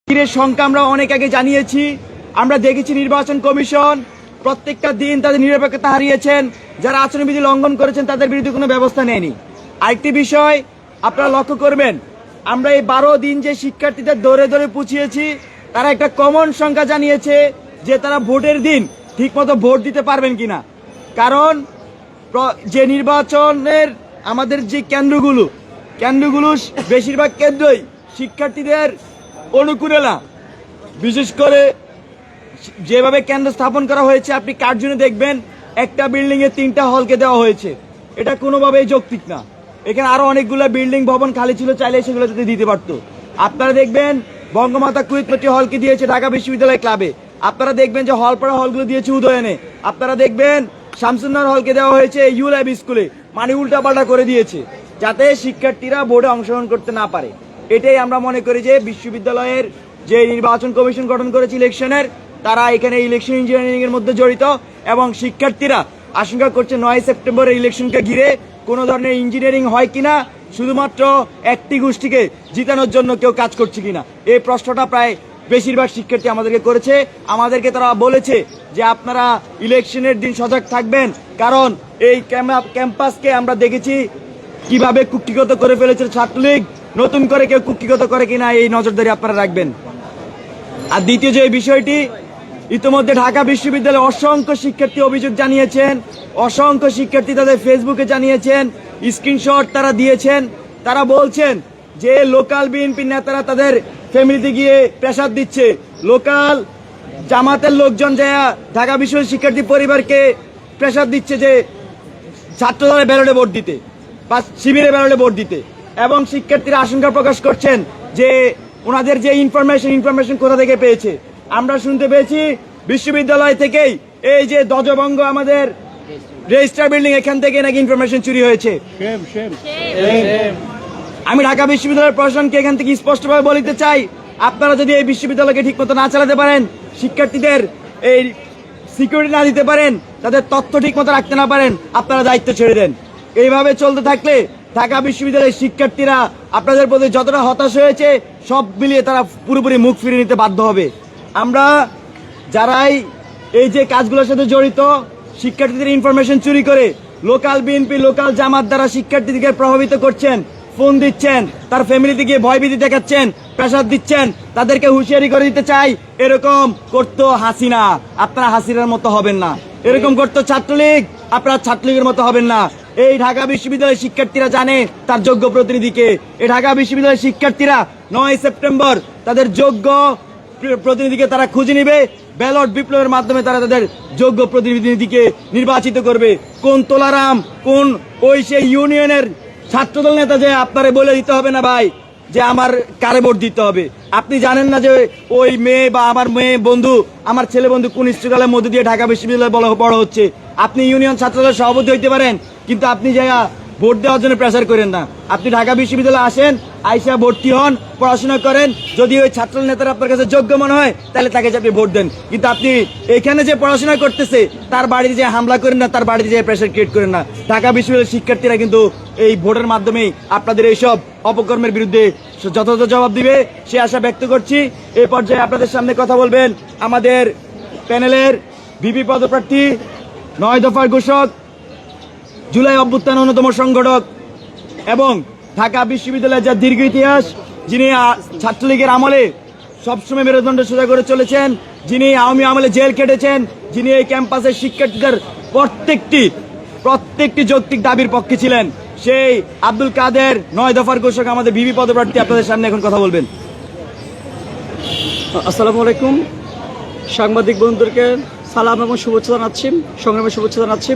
শিবিরের সংখ্যা আমরা অনেক আগে জানিয়েছি। আমরা দেখেছি নির্বাচন কমিশন প্রত্যেকটা দিন তাদের নিরপেক্ষতা হারিয়েছেন, যারা আচরণবিধি লঙ্ঘন করেছেন তাদের বিরুদ্ধে কোনো ব্যবস্থা নেয়নি। আরেকটি বিষয় আপনারা লক্ষ্য করবেন, আমরা এই 12 দিন যে শিক্ষার্থীদের দৌড়ে দৌড়ে পুছিয়েছি, তারা একটা কমন সংখ্যা জানিয়েছে যে তারা ভোটের দিন ঠিকমতো ভোট দিতে পারবেন কিনা। কারণ যে নির্বাচনের আমাদের যে কেন্দ্রগুলো বেশিরভাগ কেন্দ্রই শিক্ষার্থীদের অনুকূলে না। বিশেষ করে যেভাবে কেন্দ্র স্থাপন করা হয়েছে, আপনি কার্জনে দেখবেন একটা বিল্ডিং এ 3টা হলকে দেওয়া হয়েছে। এটা কোনোভাবেই যৌক্তিক না। এখানে আরো অনেকগুলো বিল্ডিং ভবন খালি ছিল, চাইলে সেগুলো দিতে পারতো। আপনারা দেখবেন বঙ্গমাতা কুইতমতি হলকে দিয়েছে ঢাকা বিশ্ববিদ্যালয় ক্লাবে। আপনারা দেখবেন যে হলপাড়া হলগুলো দিয়েছে উদয়নে। আপনারা দেখবেন শামসুন্নাহর হলকে দেওয়া হয়েছে ইউলাইব স্কুলে। মানে উল্টাপাল্টা করে দিয়েছে যাতে শিক্ষার্থীরা বোর্ডে অংশগ্রহণ করতে না পারে। এটাই আমরা মনে করি যে বিশ্ববিদ্যালয়ের যে নির্বাচন কমিশন গঠন করেছে ইলেকশনের, তারা এখানে ইলেকশন ইঞ্জিনিয়ারিং এর মধ্যে জড়িত এবং শিক্ষার্থীরা আশঙ্কা করছে 9 সেপ্টেম্বরের ইলেকশনকে ঘিরে কোনো ধরনের ইঞ্জিনিয়ারিং হয় কিনা, শুধুমাত্র একটি গোষ্ঠীকে জিতানোর জন্য কেউ কাজ করছে কিনা। এই প্রশ্নটা প্রায় বেশিরভাগ শিক্ষার্থী আমাদেরকে করেছে। আমাদেরকে তারা বলেছে যে আপনারা ইলেকশনের দিন সজাগ থাকবেন, কারণ এই ক্যাম্পাসকে আমরা দেখেছি কিভাবে কুক্ষিগত করে ফেলেছে ছাত্রলীগ। নতুন করে কেউ কুক্ষিগত করে কিনা এই নজরদারি আপনারা রাখবেন। আর দ্বিতীয় যে বিষয়টি, ইতিমধ্যে ঢাকা বিশ্ববিদ্যালয়ে অসংখ্য শিক্ষার্থী অভিযোগ জানিয়েছেন, অসংখ্য শিক্ষার্থী তাদের ফেসবুকে জানিয়েছেন, স্ক্রিনশট তারা দিয়েছেন। তারা বলছেন যে লোকাল বিএনপি নেতারা তাদের ফ্যামিলিতে গিয়ে প্রেসার দিচ্ছে, লোকাল জামাতের লোকজন যায় ঢাকা বিশ্ববিদ্যালয় শিক্ষার্থী পরিবারকে প্রেসার দিচ্ছে যে ছাত্রদলে ব্যালটে ভোট দিতে বা শিবিরে ব্যালটে ভোট দিতে। এবং শিক্ষার্থীরা আশঙ্কা প্রকাশ করছেন যে ওনাদের যে ইনফরমেশন কোথা থেকে পেয়েছে। আমরা শুনতে পেয়েছি বিশ্ববিদ্যালয় থেকেই এই যে ধ্বজভঙ্গ আমাদের রেজিস্ট্রার বিল্ডিং, এখান থেকে নাকি ইনফরমেশন চুরি হয়েছে। আমি ঢাকা বিশ্ববিদ্যালয়ের প্রশাসনকে এখান থেকে স্পষ্টভাবে বলতে চাই, আপনারা যদি এই বিশ্ববিদ্যালয়কে ঠিক মতো না চালাতে পারেন, শিক্ষার্থীদের এই সিকিউরিটি না দিতে পারেন, তাদের তথ্য ঠিক মতো রাখতে না পারেন, আপনারা দায়িত্ব ছেড়ে দেন। এইভাবে চলতে থাকলে ঢাকা বিশ্ববিদ্যালয়ের শিক্ষার্থীরা আপনাদের প্রতি যতটা হতাশ হয়েছে, সব মিলিয়ে তারা পুরোপুরি মুখ ফিরিয়ে নিতে বাধ্য হবে। আমরা যারাই এই যে কাজগুলোর সাথে জড়িত, শিক্ষার্থীদের ইনফরমেশন চুরি করে লোকাল বিএনপি, লোকাল জামাত দ্বারা শিক্ষার্থীদেরকে প্রভাবিত করছেন, ফোন দিচ্ছেন, তার ফ্যামিলিতে গিয়ে ভয়ভীতি দেখাচ্ছেন, প্রেসার দিচ্ছেন, তাদেরকে হুঁশিয়ারি করে দিতে চাই, এরকম করতো হাসিনা, আপনারা হাসিনার মতো হবেন না। এরকম করতো ছাত্রলীগ, আপনারা ছাত্রলীগের মতো হবেন না। এই ঢাকা বিশ্ববিদ্যালয়ের শিক্ষার্থীরা জানে তার যোগ্য প্রতিনিধিকে। এই ঢাকা বিশ্ববিদ্যালয়ের শিক্ষার্থীরা 9 সেপ্টেম্বর তাদের যোগ্য প্রতিনিধিকে তারা খুঁজে নিবে। ব্যালট বিপ্লবের মাধ্যমে তারা তাদের যোগ্য প্রতিনিধিকে নির্বাচিত করবে। কোন তোলারাম, কোন ওই সেই ইউনিয়নের ছাত্রদল নেতা যে আপনারে বলে দিতে হবে না ভাই যে আমার কারে ভোট দিতে হবে। আপনি জানেন না যে ওই মেয়ে বা আমার মেয়ে বন্ধু, আমার ছেলে বন্ধু কোন স্ট্রাগলের মধ্যে দিয়ে ঢাকা বিশ্ববিদ্যালয়ে বড় হচ্ছে। আপনি ইউনিয়ন ছাত্রদলের সভাপতি হইতে পারেন, কিন্তু আপনি যাইয়া ভোট দেওয়ার জন্য প্রেসার করেন না। আপনি ঢাকা বিশ্ববিদ্যালয়ে আসেন, আইসা ভর্তি হন, পড়াশোনা করেন। যদি ওই ছাত্র নেতারা আপনার কাছে যোগ্য মনে হয়, তাহলে তাকে আপনি ভোট দেন। কিন্তু আপনি এখানে যে পড়াশোনা করতেছে তার বাড়িতে যে হামলা করেন না, তার বাড়িতে যে প্রেসার ক্রিয়েট করেন না। ঢাকা বিশ্ববিদ্যালয়ের শিক্ষার্থীরা কিন্তু এই ভোটের মাধ্যমেই আপনাদের এইসব অপকর্মের বিরুদ্ধে যথাযথ জবাব দিবে, সে আশা ব্যক্ত করছি। এই পর্যায়ে আপনাদের সামনে কথা বলবেন আমাদের প্যানেলের ভিপি পদপ্রার্থী, 9 দফার ঘোষক, জুলাই অভ্যুত্থান অন্যতম সংগঠক এবং ঢাকা বিশ্ববিদ্যালয়ের যার দীর্ঘ ইতিহাস, যিনি ছাত্রলীগের আমলে সবসময় মেরুদণ্ড সোজা করে চলেছেন, যিনি আওয়ামী আমলে জেল কেটেছেন, যিনি এই ক্যাম্পাসের শিক্ষার্থীদের প্রত্যেকটি যৌক্তিক দাবির পক্ষে ছিলেন, সেই আব্দুল কাদের 9 দফার ঘোষক আমাদের ভিপি পদপ্রার্থী আপনাদের সামনে এখন কথা বলবেন। আসসালামু আলাইকুম। সাংবাদিক বন্ধুদেরকে সালাম এবং শুভেচ্ছা জানাচ্ছি, সংগ্রামের শুভেচ্ছা জানাচ্ছি।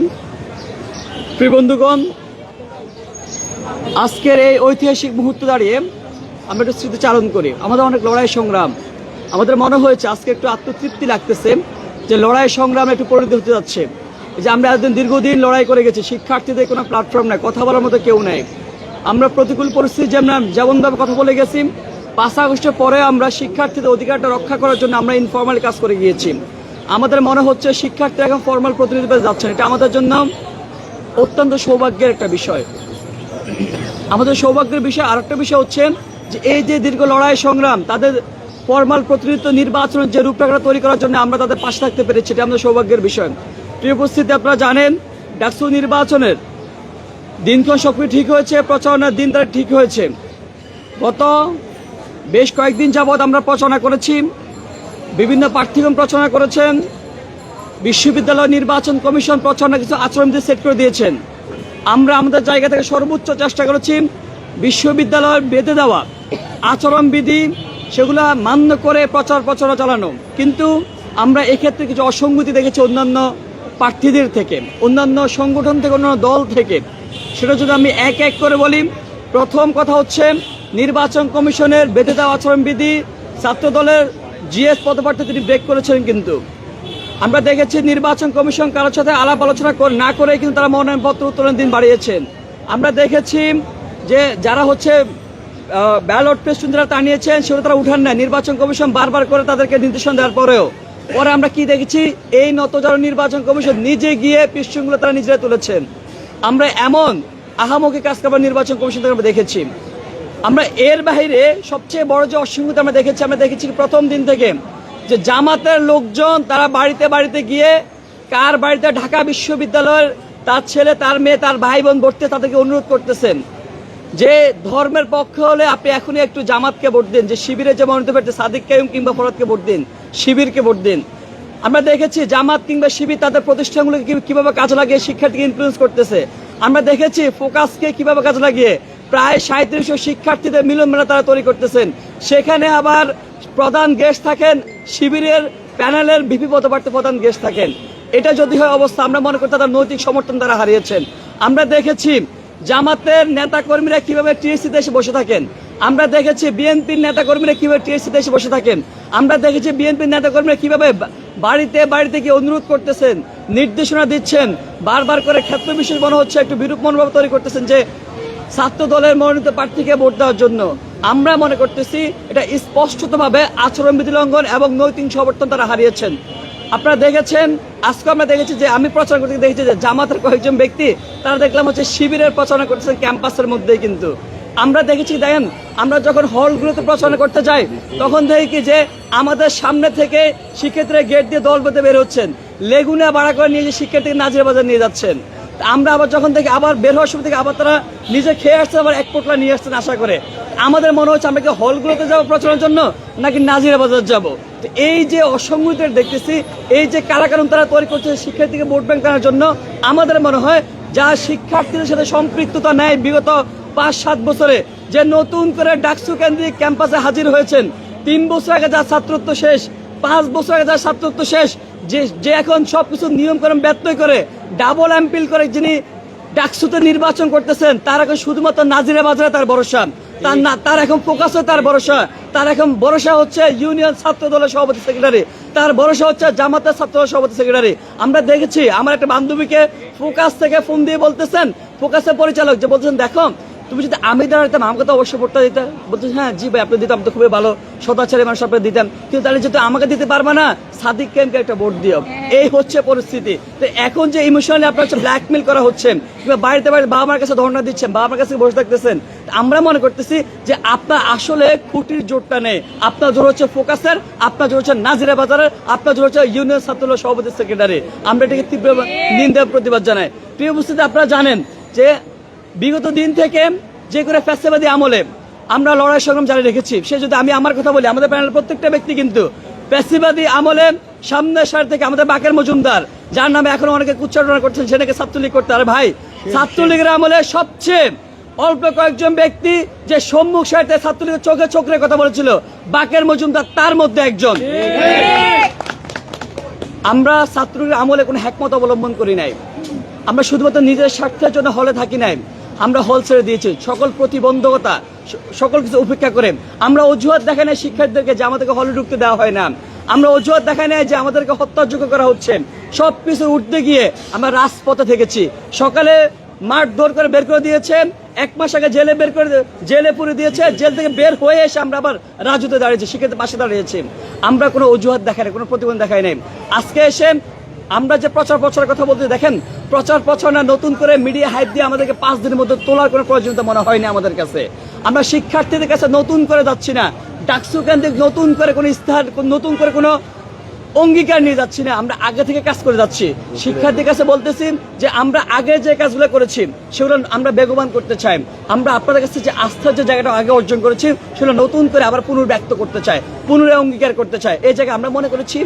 প্রিয় বন্ধুগণ, আজকের এই ঐতিহাসিক মুহূর্তে দাঁড়িয়ে আমরা একটু স্মৃতিচারণ করি আমাদের অনেক লড়াই সংগ্রাম। আমাদের মনে হয়েছে আজকে একটু আত্মতৃপ্তি লাগতেছে যে লড়াই সংগ্রাম একটু পরিণত হতে যাচ্ছে। যে আমরা একদিন দীর্ঘদিন লড়াই করে গেছি, শিক্ষার্থীদের কোনো প্ল্যাটফর্ম নেই, কথা বলার মতো কেউ নেই। আমরা প্রতিকূল পরিস্থিতি যেমনভাবে কথা বলে গেছি, 5 আগস্টের পরে আমরা শিক্ষার্থীদের অধিকারটা রক্ষা করার জন্য আমরা ইনফর্মাল কাজ করে গিয়েছি। আমাদের মনে হচ্ছে শিক্ষার্থীরা এখন ফর্মাল প্রতিনিধি পেতে যাচ্ছেন। এটা আমাদের জন্য অত্যন্ত সৌভাগ্যের একটা বিষয়। আমাদের সৌভাগ্যের বিষয় আরেকটা বিষয় হচ্ছে যে এই যে দীর্ঘ লড়াই সংগ্রাম, তাদের ফরমাল প্রতিনিধিত্ব নির্বাচনের যে রূপরেখা তৈরি করার জন্য আমরা তাদের পাশে থাকতে পেরেছি, এটা আমাদের সৌভাগ্যের বিষয়। প্রিয় উপস্থিতি, আপনারা জানেন ডাকসু নির্বাচনের দিনক্ষণ সবকিছু ঠিক হয়েছে, প্রচারণার দিন তারিখ ঠিক হয়েছে। গত বেশ কয়েকদিন যাবৎ আমরা প্রচারণা করেছি, বিভিন্ন প্রার্থীগণ প্রচারণা করেছেন, বিশ্ববিদ্যালয় নির্বাচন কমিশন প্রচারণা কিছু আচরণবিধি সেট করে দিয়েছেন। আমরা আমাদের জায়গা থেকে সর্বোচ্চ চেষ্টা করেছি বিশ্ববিদ্যালয়ের বেঁধে দেওয়া আচরণবিধি সেগুলো মান্য করে প্রচারণা চালানো, কিন্তু আমরা এক্ষেত্রে কিছু অসঙ্গতি দেখেছি অন্যান্য প্রার্থীদের থেকে, অন্যান্য সংগঠন থেকে, অন্যান্য দল থেকে। সেটা যদি আমি এক এক করে বলি, প্রথম কথা হচ্ছে নির্বাচন কমিশনের বেঁধে দেওয়া আচরণবিধি ছাত্র দলের জিএস পদপ্রার্থী তিনি ব্রেক করেছেন। কিন্তু আমরা দেখেছি নির্বাচন কমিশন কারোর সাথে আলাপ আলোচনা না করে কিন্তু তারা মনোনয়নপত্র উত্তোলনের দিন বাড়িয়েছেন। আমরা দেখেছি যে যারা হচ্ছে ব্যালট পেস্ট যারা টানিয়েছেন সেগুলো তারা উঠান না, নির্বাচন কমিশন বারবার করে তাদেরকে নির্দেশন দেওয়ার পরেও। পরে আমরা কি দেখেছি, এই নতজারু নির্বাচন কমিশন নিজে গিয়ে পিস্টনগুলো তারা নিজেরা তুলেছেন। আমরা এমন আহামকি কাজ করবার নির্বাচন কমিশন থেকে আমরা দেখেছি। আমরা এর বাইরে সবচেয়ে বড় যে অসঙ্গতি আমরা দেখেছি প্রথম দিন থেকে যে জামাতের লোকজন তারা বাড়িতে বাড়িতে গিয়ে কার বাড়িতে ঢাকা বিশ্ববিদ্যালয়ের তার ছেলে, তার মেয়ে, তার ভাই বোন ভর্তি, তাদেরকে অনুরোধ করতেছেন যে ধর্মের পক্ষ হলে আপনি এখনই একটু জামাতকে ভোট দিন, যে শিবিরে যে মনোনীত প্রার্থী সাদিক কাইয়ুম কিংবা ফরহাদকে ভোট দিন, শিবিরকে ভোট দিন। আমরা দেখেছি জামাত কিংবা শিবির তাদের প্রতিষ্ঠানগুলোকে কিভাবে কাজে লাগিয়ে শিক্ষার্থীকে ইনফ্লুয়েন্স করতেছে। আমরা দেখেছি ফোকাসকে কিভাবে কাজে লাগিয়ে প্রায় 3700 শিক্ষার্থীদের মিলন মেলা তারা তৈরি করতেছেন। সেখানে আবার প্রধান গেস্ট থাকেন শিবিরের প্যানেলের ভিপি পদপ্রার্থী প্রধান গেস্ট থাকেন। এটা যদি হয় অবস্থা, আমরা মনে করি তাদের নৈতিক সমর্থন তারা হারিয়েছেন। আমরা দেখেছি জামাতের নেতাকর্মীরা কিভাবে টিএসসিতে এসে বসে থাকেন। আমরা দেখেছি বিএনপির নেতাকর্মীরা কিভাবে টিএসসিতে এসে বসে থাকেন। আমরা দেখেছি বিএনপির নেতাকর্মীরা কিভাবে বাড়িতে বাড়িতে গিয়ে অনুরোধ করতেছেন, নির্দেশনা দিচ্ছেন, বারবার করে ক্ষেত্র বিশেষ মনে হচ্ছে একটু বিরূপ মনোভাব তৈরি করতেছেন যে ছাত্র দলের মনোনীত প্রার্থীকে ভোট দেওয়ার জন্য। আমরা মনে করতেছি এটা স্পষ্টতভাবে আচরণবিধি লঙ্ঘন এবং নৈতিক সমর্থন তারা হারিয়েছেন। আপনারা দেখেছেন, আজকে আমরা দেখেছি যে আমি প্রচার করতে দেখেছি যে জামাতের কয়েকজন ব্যক্তি তারা দেখলাম হচ্ছে শিবিরের প্রচারণা করতেছেন ক্যাম্পাসের মধ্যেই। কিন্তু আমরা দেখেছি, দেখেন আমরা যখন হলগুলোতে প্রচারণা করতে যাই তখন দেখি কি যে আমাদের সামনে থেকে শিক্ষার্থীরা গেট দিয়ে দল বেঁধে বের হচ্ছেন, লেগুনা ভাড়া করে নিয়ে যে শিক্ষার্থীকে নাজিরা বাজার নিয়ে যাচ্ছেন। আমরা আবার যখন দেখি আবার বের হওয়ার সময় থেকে আবার তারা নিজে খেয়ে আসছেন, আবার এক পোটলা নিয়ে আসছেন আশা করে। আমাদের মনে হচ্ছে আমরা কি হলগুলোতে যাবো প্রচারের জন্য নাকি নাজিরা বাজার যাবো। তো এই যে অসঙ্গতি দেখতেছি, এই যে কারাকারণ তারা তৈরি করছে শিক্ষার্থীকে ভোট ব্যাংক করার জন্য, আমাদের মনে হয় যা শিক্ষার্থীদের সাথে সম্পৃক্ততা নেয় বিগত 5-7 বছরে, যে নতুন করে ডাকসু কেন্দ্রিক ক্যাম্পাসে হাজির হয়েছেন, 3 বছর আগে যা ছাত্রত্ব শেষ, 5 বছর আগে যা ছাত্রত্ব শেষ, যে এখন সবকিছু নিয়মকানুন ব্যত্যয় করে ডাবল এমপিল করে যিনি ডাকসুতে নির্বাচন করতেছেন, তার এখন শুধুমাত্র নাজিরা বাজারে তার ভরসা, তার এখন ফোকাসও তার ভরসা, তার এখন ভরসা হচ্ছে ইউনিয়ন ছাত্র দলের সভাপতি সেক্রেটারি, তার ভরসা হচ্ছে জামাতের ছাত্র দলের সভাপতি সেক্রেটারি। আমরা দেখেছি আমার একটা বান্ধবীকে ফোকাস থেকে ফোন দিয়ে বলতেছেন, ফোকাসের পরিচালক যে বলতেছেন, দেখো তুমি যদি আমি দাঁড়াতাম আমাকে তো অবশ্যই ভোটটা দিতে। বলতে হ্যাঁ জি ভাই আপনি দিতাম তো খুবই ভালো, সদাচারী মানুষ আপনি দিতাম, কিন্তু তাহলে যেহেতু আমাকে দিতে পারবে না সাদিক কাইয়ুমকে একটা ভোট দিও। এই হচ্ছে পরিস্থিতি। তো এখন যে ইমোশনালি আপনার হচ্ছে ব্ল্যাকমেল করা হচ্ছে, কিংবা বাড়িতে বাড়িতে বাবা মার কাছে ধর্ণা দিচ্ছেন, বাবা মার কাছে বসে থাকতেছেন, আমরা মনে করতেছি যে আপনার আসলে খুঁটির জোরটা নেই। আপনার জোর হচ্ছে ফোকাসের, আপনার জোর হচ্ছে নাজিরা বাজারের, আপনার জোর হচ্ছে ইউনিয়ন ছাত্র সভাপতি সেক্রেটারি। আমরা এটাকে তীব্র নিন্দা প্রতিবাদ জানাই। প্রিয় উপস্থিতি, আপনারা জানেন যে বিগত দিন থেকে যে করে ফ্যাসিবাদী আমলে আমরা লড়াই সংগ্রাম জারি রেখেছি। সে যদি আমি আমার কথা বলি, আমাদের প্যানেলের প্রত্যেকটা ব্যক্তি কিন্তু ফ্যাসিবাদী আমলে সামনের সার থেকে আমাদের বাকের মজুমদার, যার নামে এখন অনেকে উচ্চারণ করছেন সেটাকে ছাত্রলীগ করতে। আরে ভাই, ছাত্রলীগের আমলে সবচেয়ে অল্প কয়েকজন ব্যক্তি যে সম্মুখ সারিতে ছাত্রলীগের চোখে চোখে কথা বলেছিল, বাকের মজুমদার তার মধ্যে একজন। আমরা ছাত্রলীগের আমলে কোনো হ্যাকমত অবলম্বন করি নাই, আমরা শুধুমাত্র নিজের স্বার্থের জন্য হলে থাকি নাই, আমরা হল ছেড়ে দিয়েছি সকল প্রতিবন্ধকতা সকল কিছু উপেক্ষা করে। আমরা অজুহাত দেখাই নাই শিক্ষার্থীদেরকে যে আমাদেরকে হলে ঢুকতে দেওয়া হয় না, আমরা অজুহাত দেখাই নাই যে আমাদেরকে হত্যাযোগ্য করা হচ্ছে। সবকিছু উঠতে গিয়ে আমরা রাজপথে থেকেছি। সকালে মাঠ দৌড় করে বের করে দিয়েছেন, 1 মাস আগে জেলে পুরে দিয়েছে, জেল থেকে বের হয়ে এসে আমরা আবার রাজুতে দাঁড়িয়েছি, শিক্ষার্থীর পাশে দাঁড়িয়েছি। আমরা কোনো অজুহাত দেখাই নাই, কোনো প্রতিবন্ধ দেখাই নাই। আজকে এসে আমরা যে প্রচারের কথা বলতে, দেখেন প্রচারণা নতুন করে মিডিয়া হাইপ দিয়ে আমাদেরকে 5 দিনের মধ্যে তোলার কোনো প্রয়োজনীয়তা মনে হয়নি আমাদের কাছে। আমরা শিক্ষার্থীদের কাছে নতুন করে যাচ্ছি না, ডাকসু কেন্দ্রিক নতুন করে কোনো ইস্তাহার, নতুন করে কোনো অঙ্গীকার নিয়ে যাচ্ছি না, আমরা আগে থেকে কাজ করে যাচ্ছি। শিক্ষার্থীর কাছে বলতেছি যে আমরা আগে যে কাজগুলো করেছি সেগুলো আমরা বেগবান করতে চাই। আমরা আপনাদের কাছে যে আস্থার যে জায়গাটা আগে অর্জন করেছি সেগুলো নতুন করে আবার পুনর্ব্যক্ত করতে চাই, পুনরায় অঙ্গীকার করতে চাই। এই জায়গায় আমরা মনে করেছি,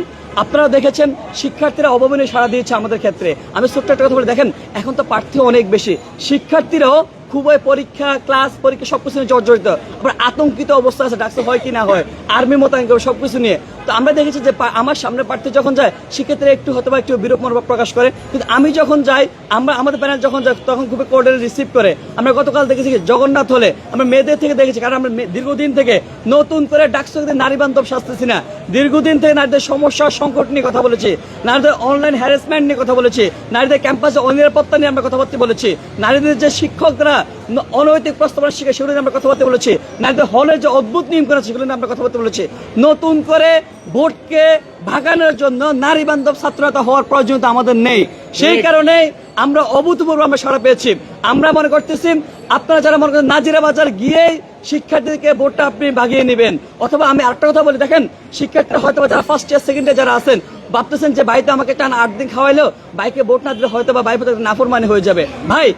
আপনারা দেখেছেন শিক্ষার্থীরা অভাবনীয় সাড়া দিয়েছে আমাদের ক্ষেত্রে। আমি ছোট্ট একটা কথা বলে, দেখেন এখন তো প্রার্থী অনেক বেশি, শিক্ষার্থীরাও খুবই পরীক্ষা, ক্লাস, পরীক্ষা সবকিছু নিয়ে জর্জরিত, আবার আতঙ্কিত অবস্থা আছে, ডাকসু হয় কি না হয়, আর্মি মোতায়েন করে সবকিছু নিয়ে। তো আমরা দেখেছি যে আমার সামনে প্রার্থী যখন যায় সেক্ষেত্রে একটু হয়তো একটু বিরূপ মনোভাব প্রকাশ করে, কিন্তু আমি যখন যাই, আমাদের প্যানেল যখন যায় তখন খুবই কোঅর্ডিনেট রিসিভ করে। আমরা গতকাল দেখেছি জগন্নাথ হলে আমরা মেয়েদের থেকে দেখেছি, কারণ আমরা দীর্ঘদিন থেকে নতুন করে ডাকসু নারী বান্ধব শাস্তেছি না, দীর্ঘদিন থেকে নারীদের সমস্যা সংকট নিয়ে কথা বলেছি, নারীদের অনলাইন হ্যারাসমেন্ট নিয়ে কথা বলেছি, নারীদের ক্যাম্পাসে অনিরাপত্তা নিয়ে আমরা কথাবার্তা বলেছি, নারীদের যে শিক্ষকরা অনৈতিক প্রস্তাবনা শিখে সেগুলো নিয়ে আমরা কথাবার্তা বলেছি, নারীদের হলে যে অদ্ভুত নিয়ম করেছে সেগুলো নিয়ে আমরা কথাবার্তা বলেছি। নতুন করে ভোটকে ভাগানোর জন্য নারী বান্ধব ছাত্রতা হওয়ার প্রয়োজনীয়তা আমাদের নেই। সেই কারণে আমরা অভূতপূর্ব আমরা সাড়া পেয়েছি। আমরা মনে করতেছি আপনারা যারা মনে করেন নাজিরা বাজার গিয়েই শিক্ষার্থীদেরকে ভোটটা আপনি ভাগিয়ে নেবেন, অথবা আমি আরেকটা কথা বলি, দেখেন শিক্ষার্থীরা হয়তো যারা ফার্স্ট ইয়ার সেকেন্ড ইয়ার যারা আছেন ভাবতেছেন যে ভাই তো আমাকে টানা 8 দিন খাওয়াইলো, ভাইকে ভোট না দিলে হয়তো বা ভাই নাফরমানি হয়ে যাবে। ভাই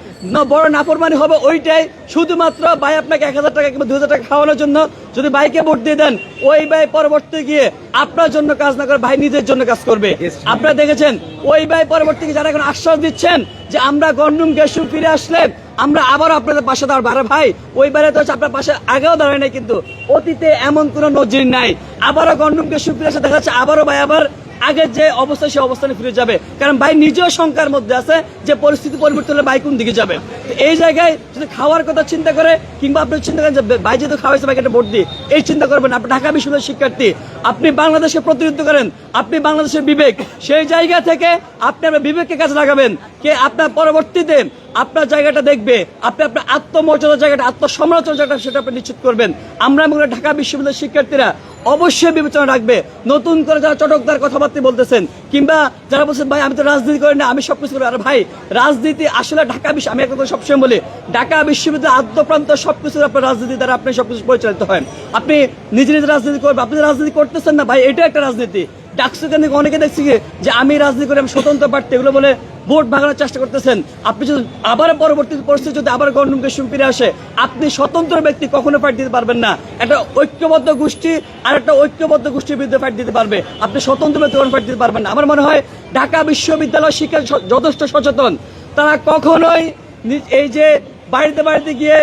বড় নাফরমানি হবে ওইটাই, শুধুমাত্র ভাই আপনাকে 1000 টাকা কিংবা 2000 টাকা খাওয়ানোর জন্য যদি ভাইকে ভোট দিয়ে দেন, ওই ভাই পরবর্তী গিয়ে আপনার জন্য কাজ না করে ভাই নিজের জন্য কাজ করবে। আপনারা দেখেছেন ওই ভাই পরবর্তী যারা এখন আশ্বাস দিচ্ছেন যে আমরা গন্ডুম গ্যাসুম ফিরে আসলে আমরা আবার আপনাদের পাশে দাঁড়াবো। আরে ভাই ওই বারে তো আপনার পাশে আগেও দাঁড়ায় নাই, কিন্তু অতীতে এমন কোন নজির নাই। আবারও গন্ডুম গ্যাসুম ফিরে আসে, দেখা যাচ্ছে আবারও ভাই আবার আগের যে অবস্থা সেই অবস্থানে ফিরে যাবে, কারণ ভাই নিজেও শঙ্কার মধ্যে আছে যে পরিস্থিতি পরিবর্তন হলে ভাই কোন দিকে যাবে। তো এই জায়গায় যদি খাওয়ার কথা চিন্তা করে, কিংবা আপনি চিন্তা করেন যে ভাই যেহেতু খাওয়াইছে ভাইকে একটা ভোট দিই, এই চিন্তা করবেন। আপনি ঢাকা বিশ্ববিদ্যালয়ের শিক্ষার্থী, আপনি বাংলাদেশে প্রতিনিধিত্ব করেন, আপনি বাংলাদেশের বিবেক, সেই জায়গা থেকে আপনি আপনার বিবেককে কাজে লাগাবেন। কে আপনার পরবর্তীতে আপনার জায়গাটা দেখবে, আপনি আপনার আত্মমর্যাদার জায়গাটা, আত্মসমালোচনার জায়গাটা সেটা আপনি নিশ্চিত করবেন। আমরা মনে করি ঢাকা বিশ্ববিদ্যালয়ের শিক্ষার্থীরা অবশ্যই বিবেচনা রাখবে। নতুন করে যারা চটকদার কথাবার্তা বলতেছেন, কিংবা যারা বলছেন ভাই আমি তো রাজনীতি করি না, আমি সবকিছু করি, আর ভাই রাজনীতি আসলে ঢাকা বিশ্ব, আমি একটা কথা সবসময় বলি, ঢাকা বিশ্ববিদ্যালয় আদ্যপ্রান্ত সবকিছু আপনার রাজনীতি দ্বারা আপনি সবকিছু পরিচালিত হয়। আপনি নিজে নিজে রাজনীতি করবেন, আপনি রাজনীতি করতেছেন না ভাই, এটা একটা রাজনীতি। ডাকসু কেন্দ্রিক অনেকে দেখছি যে আমি রাজনীতি করি, আমি স্বতন্ত্র প্রার্থী, এগুলো বলে ভোট ভাগানোর চেষ্টা করতেছেন। আপনি যদি আবার পরবর্তী পরিস্থিতি যদি আবার গণতন্ত্রকে ফিরে আসে, আপনি স্বতন্ত্র ব্যক্তি কখনো ফাইট দিতে পারবেন না। একটা ঐক্যবদ্ধ গোষ্ঠী আর একটা ঐক্যবদ্ধ গোষ্ঠীর বিরুদ্ধে ফাইট দিতে পারবে, আপনি স্বতন্ত্র ব্যক্তি কখনো ফাইট দিতে পারবেন না। আমার মনে হয় ঢাকা বিশ্ববিদ্যালয় শিক্ষা যথেষ্ট সচেতন, তারা কখনোই এই যে বাড়িতে বাড়িতে গিয়ে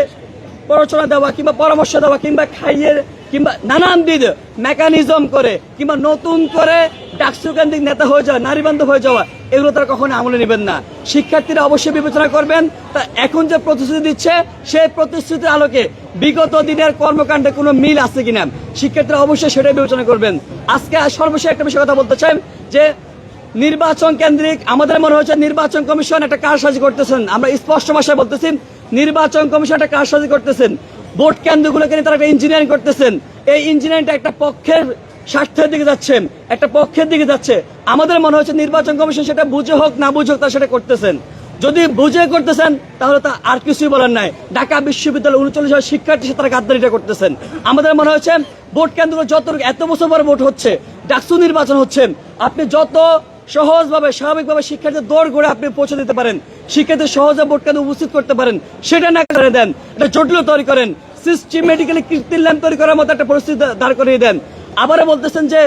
প্ররোচনা দেওয়া কিংবা পরামর্শ দেওয়া কিংবা খাইয়ে কিংবা নানানবিধ মেকানিজম করে কিংবা নতুন করে ডাকসু কেন্দ্রিক নেতা হয়ে যাওয়া, নারী বান্ধব হয়ে যাওয়া, এগুলো তারা কখনো আমলে নেবেন না। শিক্ষার্থীরা অবশ্যই বিবেচনা করবেন তা এখন যে প্রতিশ্রুতি দিচ্ছে সেই প্রতিশ্রুতির আলোকে বিগত দিনের কর্মকাণ্ডে কোনো মিল আছে কিনা শিক্ষার্থীরা অবশ্যই সেটাই বিবেচনা করবেন। আজকে সর্বশেষ একটা বিষয় কথা বলতে চাই যে নির্বাচন কেন্দ্রিক আমাদের মনে হচ্ছে নির্বাচন কমিশন একটা কারসাজি করতেছেন। আমরা স্পষ্ট ভাষায় বলতেছি নির্বাচন কমিশন একটা কারসাজি করতেছেন। ভোট কেন্দ্রগুলোকে নিয়ে তারা একটা ইঞ্জিনিয়ারিং করতেছেন। এই ইঞ্জিনিয়ারিংটা একটা পক্ষের স্বার্থের দিকে যাচ্ছে, একটা পক্ষের দিকে যাচ্ছে। আমাদের মনে হচ্ছে নির্বাচন কমিশন সেটা বুঝে হোক না বুঝে হোক তা সেটা করতেছেন। যদি বুঝে করতেছেন তাহলে তা আর কিছুই বলার নাই। ঢাকা বিশ্ববিদ্যালয় 39 শিক্ষার্থী তারা গাদ্দারিটা করতেছেন। আমাদের মনে হচ্ছে ভোট কেন্দ্রগুলো যত এত বছর পরে ভোট হচ্ছে, ডাকসু নির্বাচন হচ্ছে, আপনি যত সহজভাবে স্বাভাবিকভাবে শিক্ষার্থীদের দৌড় গড়ে আপনি পৌঁছে দিতে পারেন, শিক্ষার্থী সহজে ভোট কেন্দ্র উপস্থিত করতে পারেন, সেটা না করে দেন, এটা জটিল তৈরি করেন, সিস্টেমেটিক্যালি কৃত্রিম তৈরি করার মতো একটা পরিস্থিতি দাঁড় করিয়ে দেন। আবারও বলতেছেন যে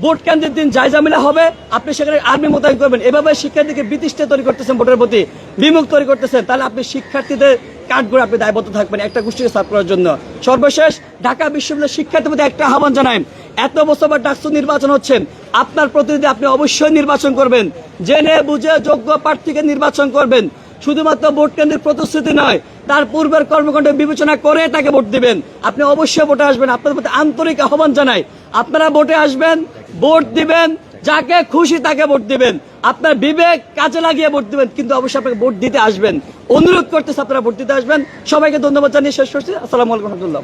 ভোট কেন্দ্রের দিন জায়জামিলা হবে, আপনি সেখানে আর্মি মোতায়েন করবেন। এভাবে শিক্ষার্থীকে বিতৃষ্ণা তৈরি করতেছেন, ভোটের প্রতি বিমুখ তৈরি করতেছেন, তাহলে আপনি শিক্ষার্থীদের কাঠগড়ে আপনি দায়বদ্ধ থাকবেন একটা গোষ্ঠীকে সার্ভ করার জন্য। সর্বশেষ ঢাকা বিশ্ববিদ্যালয়ের শিক্ষার্থীর মধ্যে একটা আহ্বান জানাই, এত বছর পর ডাকসু নির্বাচন হচ্ছে, আপনার প্রতিনিধি আপনি অবশ্যই নির্বাচন করবেন, জেনে বুঝে যোগ্য প্রার্থীকে নির্বাচন করবেন। শুধুমাত্র ভোট কেন্দ্রের প্রতিশ্রুতি নয়, তার পূর্বের কর্মকাণ্ড বিবেচনা করে তাকে ভোট দিবেন। আপনি অবশ্যই ভোটে আসবেন, আপনাদের প্রতি আন্তরিক আহ্বান জানাই, আপনারা ভোটে আসবেন, ভোট দিবেন, যাকে খুশি তাকে ভোট দিবেন, আপনার বিবেক কাজে লাগিয়ে ভোট দিবেন, কিন্তু অবশ্যই আপনাকে ভোট দিতে আসবেন। অনুরোধ করতেছে আপনারা ভোট দিতে আসবেন। সবাইকে ধন্যবাদ জানিয়ে শেষ করছি। আসসালামু আলাইকুম রহমতুল্লাহ।